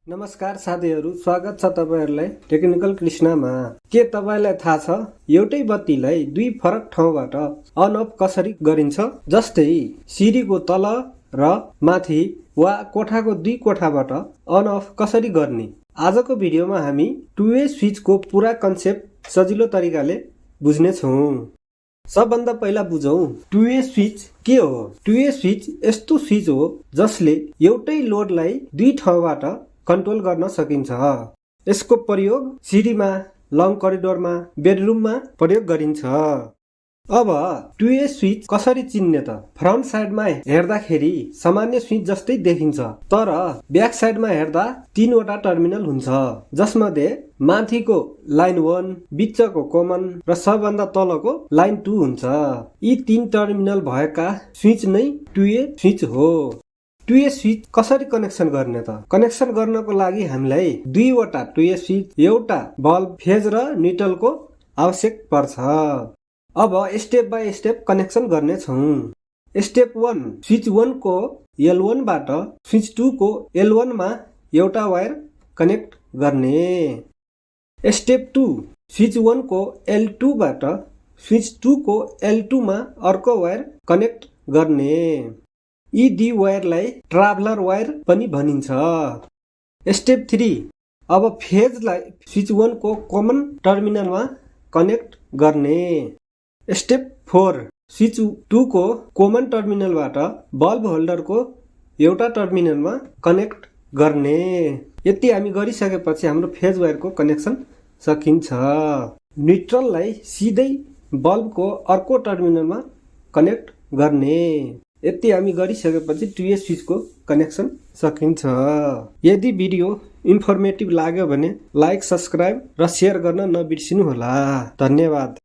नमस्कार साथीहरू, स्वागत छ तपाईहरुलाई टेक्निकल कृष्णमा। के तपाईलाई थाहा छ एउटै बत्तीलाई दुई फरक ठाउँबाट अन अफ कसरी गरिन्छ? जस्तै सिडीको तल र माथि वा कोठाको दुई कोठाबाट अन अफ कसरी गर्ने? आजको भिडियोमा हामी टु वे स्विचको पूरा कन्सेप्ट सजिलो तरिकाले बुझ्ने छौं। सबभन्दा पहिला बुझौं टु वे स्विच के हो। टु वे स्विच यस्तो स्विच हो जसले एउटै लोडलाई दुई ठाउँबाट कन्ट्रोल गर्न सकिन्छ। यसको प्रयोग सिडीमा, लङ करिडोरमा, बेडरुममा प्रयोग गरिन्छ। अब टु वे स्विच कसरी चिन्ने त? फ्रन्ट साइडमा हेर्दाखेरि सामान्य स्विच जस्तै देखिन्छ, तर ब्याक साइडमा हेर्दा तीनवटा टर्मिनल हुन्छ, जसमध्ये माथिको लाइन 1, बिचको कमन र सबभन्दा तलको लाइन 2 हुन्छ। यी तीन टर्मिनल भएका स्विच नै टु वे स्विच हो। टु वे स्विच कसरी कनेक्सन गर्ने त? कनेक्सन गर्नको लागि हामीलाई दुईवटा टु वे स्विच, एउटा बल्ब, फेज र न्युट्रलको आवश्यक पर्छ। अब स्टेप बाई स्टेप कनेक्सन गर्ने छौं। स्टेप 1, स्विच 1 को L1 बाट स्विच 2 को L1 मा एउटा वायर कनेक्ट गर्ने। स्टेप 2, स्विच 1 को L2 बाट स्विच 2 को L2 मा अर्को वायर कनेक्ट गर्ने। यी दुई वायरलाई ट्राभलर वायर पनि भनिन्छ। स्टेप 3, अब फेजलाई स्विच 1 को कमन टर्मिनलमा कनेक्ट गर्ने। स्टेप 4, स्विच 2 को कमन टर्मिनलबाट बल्ब होल्डरको एउटा टर्मिनलमा कनेक्ट गर्ने। यति हामी गरिसकेपछि हाम्रो फेज वायरको कनेक्सन सकिन्छ। न्युट्रललाई सिधै बल्बको अर्को टर्मिनलमा कनेक्ट गर्ने। यति हामी गरिसकेपछि टु वे स्विचको कनेक्सन सकिन्छ। यदि भिडियो इन्फर्मेटिभ लाग्यो भने लाइक, सब्स्क्राइब र सेयर गर्न नबिर्सिनु होला। धन्यवाद।